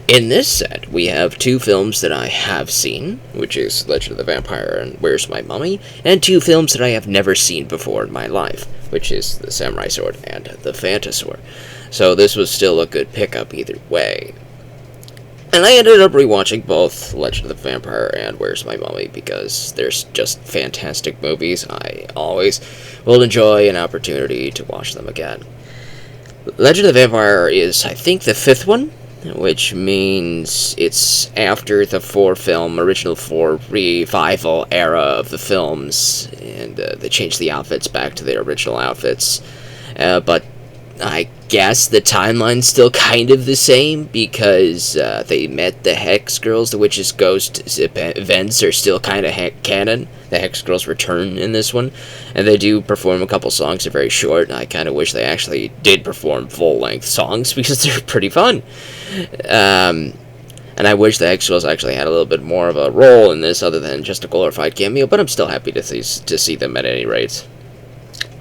In this set, we have two films that I have seen, which is Legend of the Vampire and Where's My Mummy, and two films that I have never seen before in my life, which is The Samurai Sword and The Phantasaur. So this was still a good pickup either way. And I ended up rewatching both Legend of the Vampire and Where's My Mummy because they're just fantastic movies. I always will enjoy an opportunity to watch them again. Legend of the Vampire is, I think, the fifth one, which means it's after the original four revival era of the films, and they changed the outfits back to their original outfits. But I guess the timeline's still kind of the same, because they met the Hex Girls. The Witch's Ghost events are still kind of canon. The Hex Girls return in this one, and they do perform a couple songs. They're very short, and I kind of wish they actually did perform full-length songs, because they're pretty fun. And I wish the Hex Girls actually had a little bit more of a role in this, other than just a glorified cameo, but I'm still happy to see them at any rate.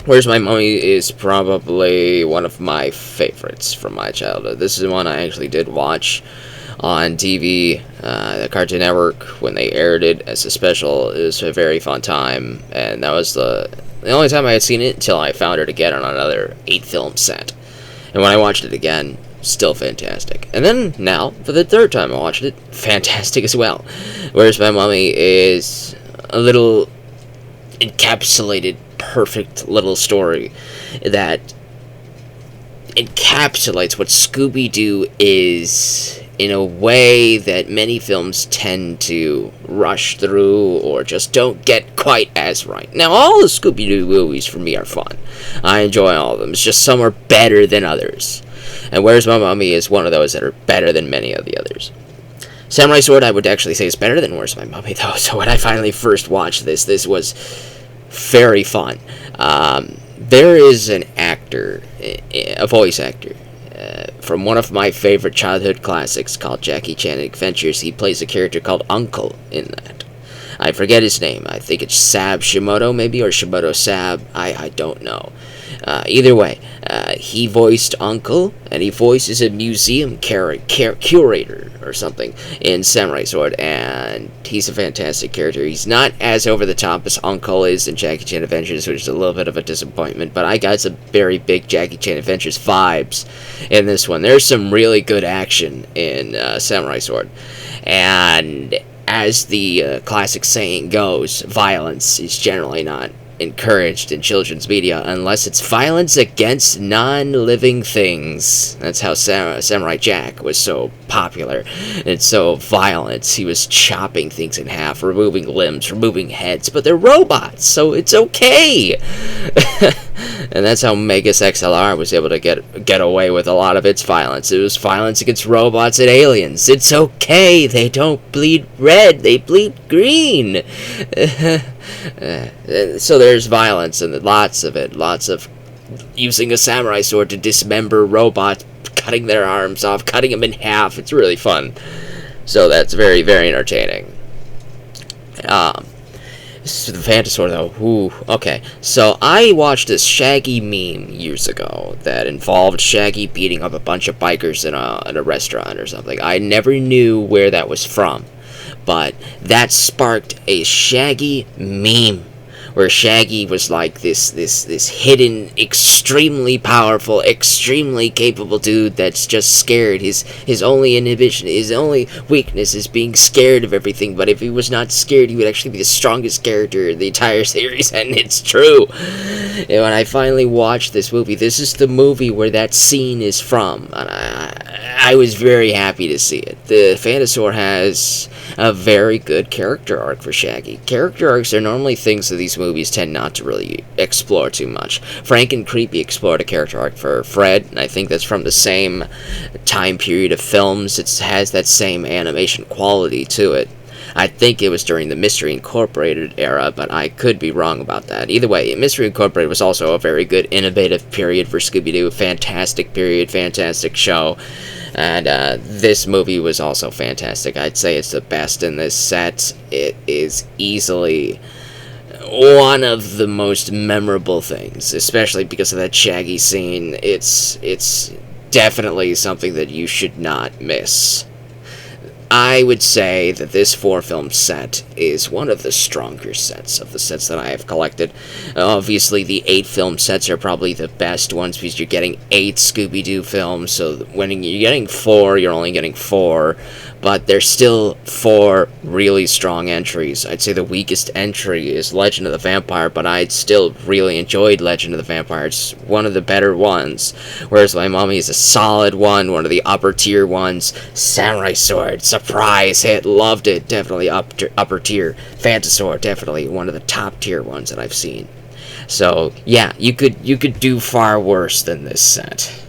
Where's My Mummy is probably one of my favorites from my childhood. This is one I actually did watch on TV, the Cartoon Network, when they aired it as a special. It was a very fun time, and that was the only time I had seen it until I found it again on another 8-film set. And when I watched it again, still fantastic. And then, now, for the third time I watched it, fantastic as well. Where's My Mummy is a little encapsulated, perfect little story that encapsulates what Scooby-Doo is in a way that many films tend to rush through or just don't get quite as right. Now, all the Scooby-Doo movies for me are fun. I enjoy all of them. It's just some are better than others. And Where's My Mummy is one of those that are better than many of the others. Samurai Sword, I would actually say, is better than Where's My Mummy, though. So when I finally first watched this was very fun. There is an actor, a voice actor, from one of my favorite childhood classics called Jackie Chan Adventures. He plays a character called Uncle in that. I forget his name. I think it's Sab Shimoto, maybe, or Shimoto Sab. I don't know. Either way, he voiced Uncle, and he voices a museum curator or something in Samurai Sword, and he's a fantastic character. He's not as over-the-top as Uncle is in Jackie Chan Adventures, which is a little bit of a disappointment, but I got some very big Jackie Chan Adventures vibes in this one. There's some really good action in Samurai Sword, and as the classic saying goes, violence is generally not encouraged in children's media unless it's violence against non-living things. That's how Samurai Jack was so popular and so violent. He was chopping things in half, removing limbs, removing heads, but they're robots, so it's okay. And that's how Megas XLR was able to get away with a lot of its violence. It was violence against robots and aliens. It's okay. They don't bleed red. They bleed green. So there's violence, and lots of it. Lots of using a samurai sword to dismember robots, cutting their arms off, cutting them in half. It's really fun. So that's very, very entertaining. The Phantasaur, though. Ooh, okay. So I watched this Shaggy meme years ago that involved Shaggy beating up a bunch of bikers in a restaurant or something. I never knew where that was from, but that sparked a Shaggy meme where Shaggy was like this hidden, extremely powerful, extremely capable dude that's just scared. His only inhibition, his only weakness is being scared of everything, but if he was not scared, he would actually be the strongest character in the entire series, and it's true. And when I finally watched this movie, this is the movie where that scene is from, and I was very happy to see it. The Phantasaur has a very good character arc for Shaggy. Character arcs are normally things that these movies tend not to really explore too much. Frank and Creepy explored a character arc for Fred, and I think that's from the same time period of films. It has that same animation quality to it. I think it was during the Mystery Incorporated era, but I could be wrong about that. Either way, Mystery Incorporated was also a very good, innovative period for Scooby-Doo. Fantastic period, fantastic show. And this movie was also fantastic. I'd say it's the best in this set. It is easily one of the most memorable things, especially because of that Shaggy scene. It's definitely something that you should not miss. I would say that this 4-film set is one of the stronger sets of the sets that I have collected. Obviously, the 8-film sets are probably the best ones because you're getting 8 Scooby-Doo films, so when you're getting 4, you're only getting 4, but there's still 4 really strong entries. I'd say the weakest entry is Legend of the Vampire, but I'd still really enjoyed Legend of the Vampire. It's one of the better ones, whereas My Mummy is a solid one of the upper tier ones. Samurai Sword, surprise hit, loved it, definitely upper tier. Phantasaur, definitely one of the top tier ones that I've seen. So yeah, you could do far worse than this set.